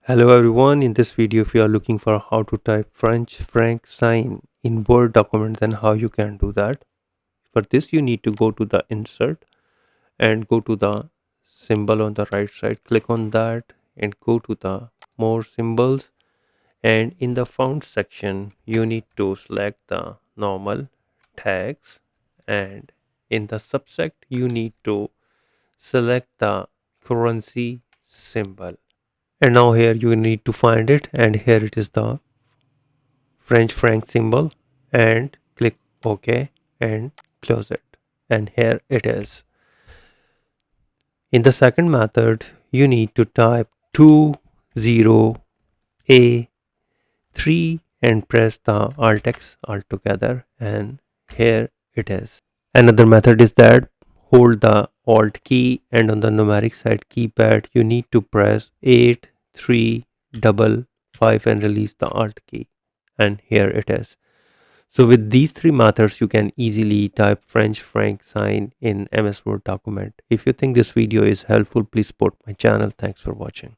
Hello everyone, in this video if you are looking for how to type French franc sign in Word document, then how you can do that. For this you need to go to the insert and go to the symbol on the right side, click on that and go to the more symbols, and in the font section you need to select the normal tags, and in the subject you need to select the currency symbol. And now here you need to find it, and here it is, the French franc symbol, and click OK and close it. And here it is. In the second method, you need to type 20A3 and press the Alt X altogether, and here it is. Another method is that hold the Alt key and on the numeric side keypad you need to press 8 3 double 5 and release the Alt key, and here it is. So with these three methods you can easily type French franc sign in MS Word document. If you think this video is helpful, please support my channel. Thanks for watching.